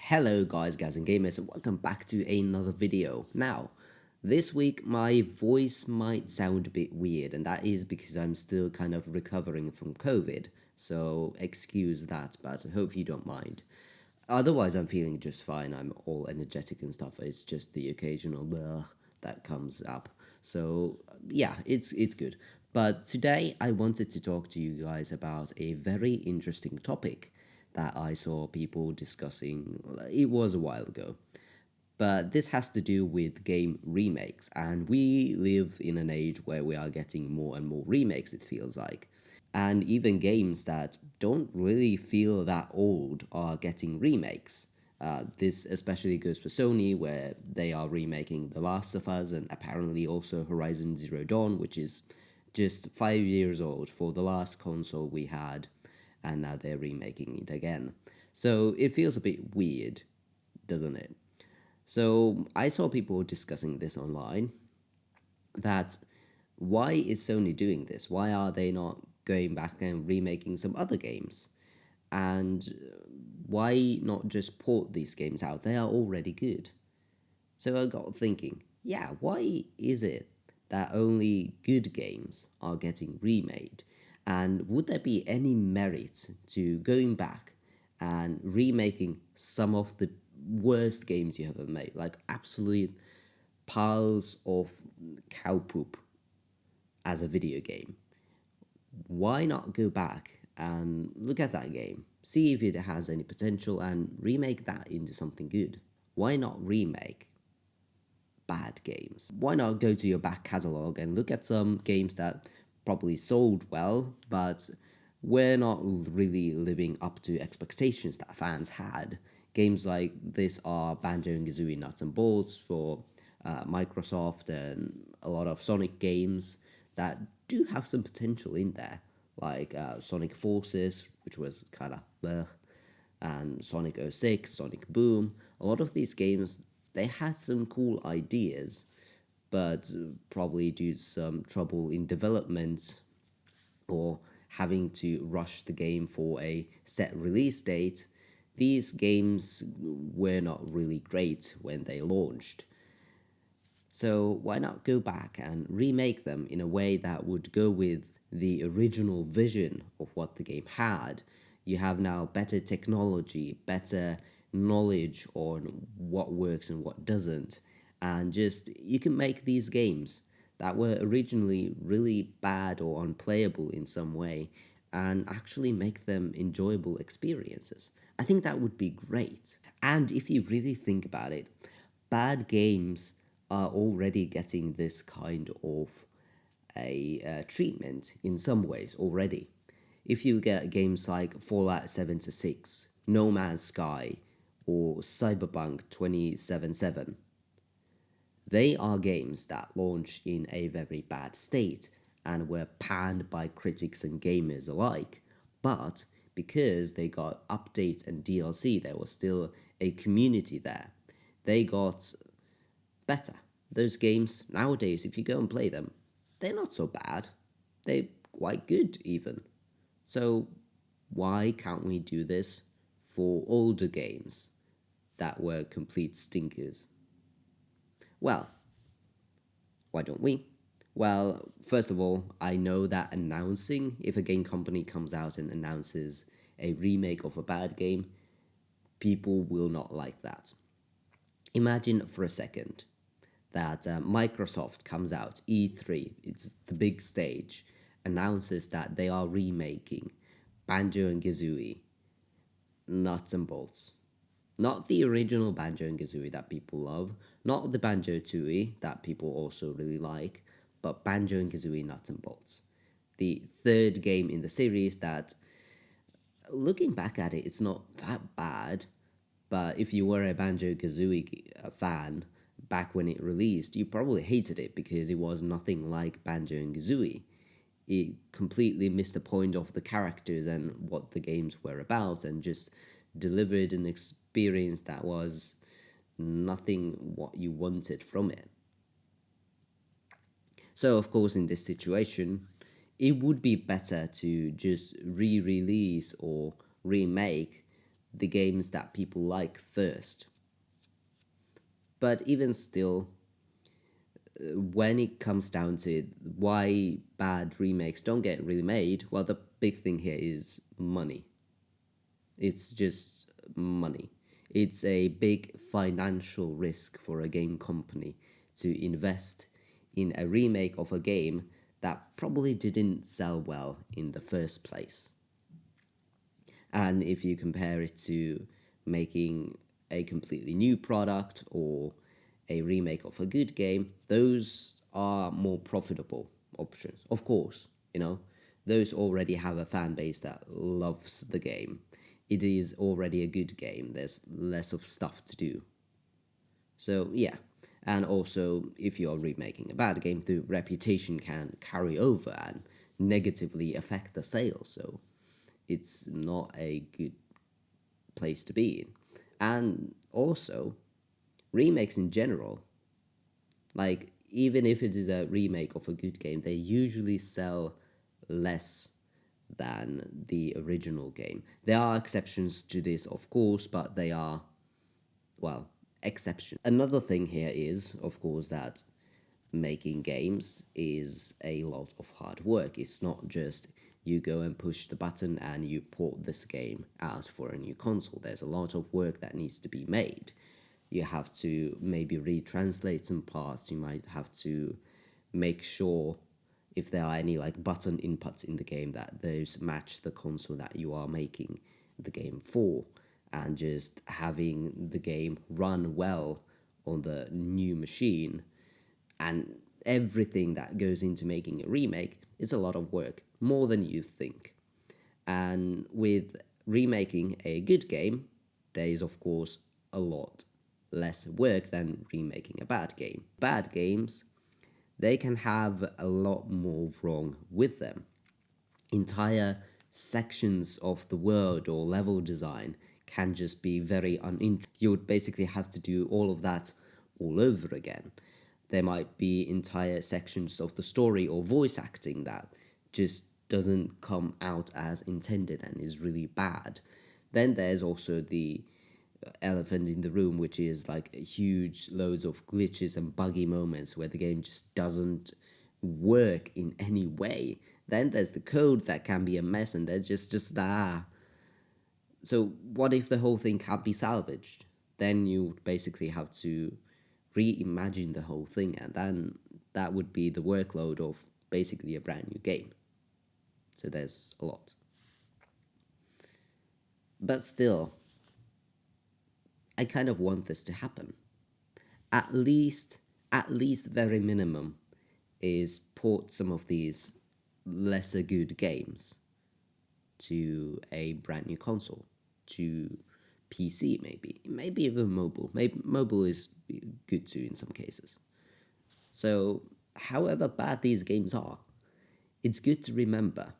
Hello guys and gamers, and welcome back to another video. Now, this week my voice might sound a bit weird, and that is because I'm still kind of recovering from COVID, so excuse that, but I hope you don't mind. Otherwise, I'm feeling just fine. I'm all energetic and stuff. It's just the occasional bleh that comes up. So yeah, it's good. But today I wanted to talk to you guys about a very interesting topic that I saw people discussing. It was a while ago. But this has to do with game remakes, and we live in an age where we are getting more and more remakes, it feels like. And even games that don't really feel that old are getting remakes. This especially goes for Sony, where they are remaking The Last of Us and apparently also Horizon Zero Dawn, which is just 5 years old for the last console we had, and now they're remaking it again. So it feels a bit weird, doesn't it? So I saw people discussing this online, that why is Sony doing this? Why are they not going back and remaking some other games? And why not just port these games out? They are already good. So I got thinking, yeah, why is it that only good games are getting remade? And would there be any merit to going back and remaking some of the worst games you ever made, like absolute piles of cow poop as a video game? Why not go back and look at that game, see if it has any potential, and remake that into something good? Why not remake bad games? Why not go to your back catalog and look at some games that probably sold well, but were not really living up to expectations that fans had? Games like this are Banjo and Kazooie Nuts and Bolts for Microsoft, and a lot of Sonic games that do have some potential in there, like Sonic Forces, which was kind of bleh, and Sonic 06, Sonic Boom. A lot of these games, they had some cool ideas, but probably due to some trouble in development or having to rush the game for a set release date, these games were not really great when they launched. So why not go back and remake them in a way that would go with the original vision of what the game had? You have now better technology, better knowledge on what works and what doesn't, and just you can make these games that were originally really bad or unplayable in some way and actually make them enjoyable experiences. I think that would be great. And if you really think about it, bad games are already getting this kind of a treatment in some ways already. If you get games like Fallout 76, No Man's Sky, or Cyberpunk 2077, they are games that launch in a very bad state and were panned by critics and gamers alike. But because they got updates and DLC, there was still a community there. They got better. Those games nowadays, if you go and play them, they're not so bad. They're quite good even. So why can't we do this for older games that were complete stinkers? Well, why don't we? Well, first of all, I know that announcing, if a game company comes out and announces a remake of a bad game, people will not like that. Imagine for a second that Microsoft comes out, E3, it's the big stage, announces that they are remaking Banjo and Kazooie, Nuts and Bolts. Not the original Banjo and Kazooie that people love, not the Banjo Tooie that people also really like, but Banjo and Kazooie Nuts and Bolts. The third game in the series that, looking back at it, it's not that bad, but if you were a Banjo Kazooie fan back when it released, you probably hated it because it was nothing like Banjo and Kazooie. It completely missed the point of the characters and what the games were about, and just delivered an experience that was nothing what you wanted from it. So, of course, in this situation, it would be better to just re-release or remake the games that people like first. But even still, when it comes down to it, why bad remakes don't get remade, well, the big thing here is money. It's just money. It's a big financial risk for a game company to invest in a remake of a game that probably didn't sell well in the first place. And if you compare it to making a completely new product or a remake of a good game, those are more profitable options. Of course, those already have a fan base that loves the game. It is already a good game. There's less of stuff to do. So yeah, and also if you're remaking a bad game, the reputation can carry over and negatively affect the sales. So it's not a good place to be in. And also, remakes in general, like even if it is a remake of a good game, they usually sell less than the original game. There are exceptions to this, of course, but they are, well, exceptions. Another thing here is, of course, that making games is a lot of hard work. It's not just you go and push the button and you port this game out for a new console. There's a lot of work that needs to be made. You have to maybe retranslate some parts. You might have to make sure if there are any like button inputs in the game that those match the console that you are making the game for, and just having the game run well on the new machine and everything that goes into making a remake is a lot of work, more than you think. And with remaking a good game, there is of course a lot less work than remaking a bad game. Bad games, they can have a lot more wrong with them. Entire sections of the world or level design can just be very uninteresting. You would basically have to do all of that all over again. There might be entire sections of the story or voice acting that just doesn't come out as intended and is really bad. Then there's also the elephant in the room, which is like huge loads of glitches and buggy moments where the game just doesn't work in any way. Then there's the code that can be a mess, and there's just So what if the whole thing can't be salvaged? Then you basically have to reimagine the whole thing, and then that would be the workload of basically a brand new game. So there's a lot. But still, I kind of want this to happen. At least very minimum is port some of these lesser good games to a brand new console, to PC maybe even mobile. Maybe mobile is good too in some cases. So, however bad these games are, it's good to remember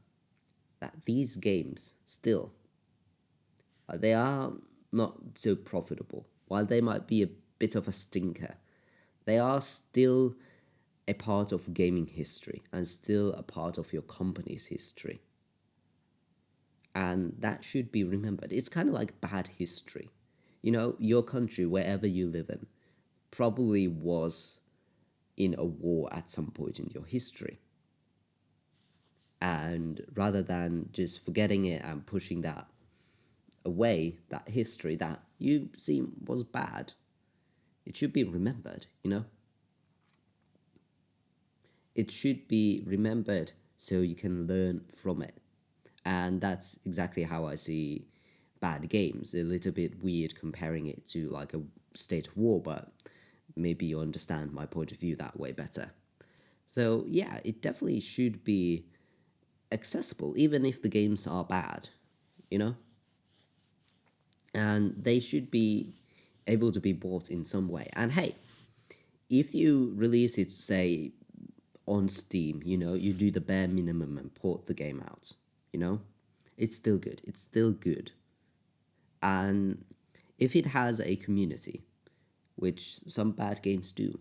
that these games still, they are not so profitable. While they might be a bit of a stinker, they are still a part of gaming history and still a part of your company's history. And that should be remembered. It's kind of like bad history. Your country, wherever you live in, probably was in a war at some point in your history. And rather than just forgetting it and pushing that away, that history that you see was bad, it should be remembered, It should be remembered so you can learn from it. And that's exactly how I see bad games. A little bit weird comparing it to like a state of war, but maybe you understand my point of view that way better. So yeah, it definitely should be accessible, even if the games are bad, And they should be able to be bought in some way. And hey, if you release it, say, on Steam, you do the bare minimum and port the game out, it's still good. It's still good. And if it has a community, which some bad games do,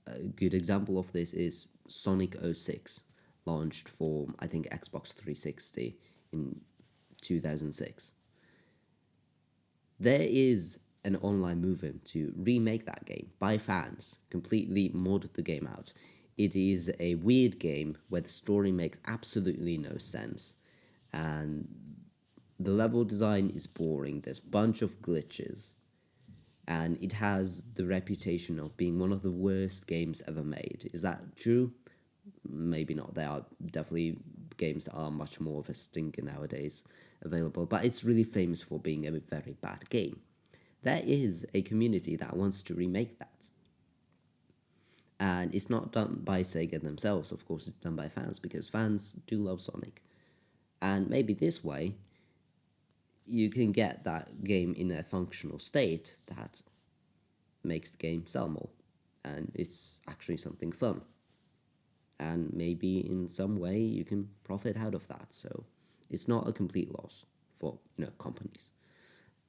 a good example of this is Sonic 06, launched for, I think, Xbox 360 in 2006. There is an online movement to remake that game by fans, completely mod the game out. It is a weird game where the story makes absolutely no sense, and the level design is boring. There's a bunch of glitches, and it has the reputation of being one of the worst games ever made. Is that true? Maybe not. There are definitely games that are much more of a stinker nowadays available, but it's really famous for being a very bad game. There is a community that wants to remake that. And it's not done by Sega themselves, of course, it's done by fans because fans do love Sonic. And maybe this way, you can get that game in a functional state that makes the game sell more. And it's actually something fun. And maybe in some way you can profit out of that. So it's not a complete loss for companies.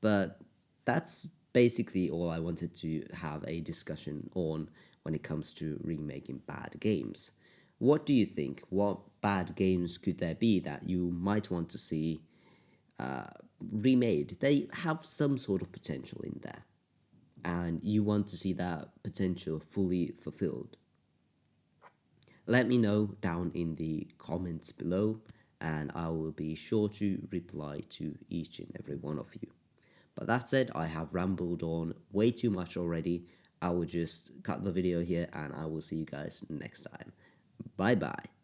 But that's basically all I wanted to have a discussion on when it comes to remaking bad games. What do you think? What bad games could there be that you might want to see remade? They have some sort of potential in there, and you want to see that potential fully fulfilled. Let me know down in the comments below, and I will be sure to reply to each and every one of you. But that said, I have rambled on way too much already. I will just cut the video here, and I will see you guys next time. Bye bye.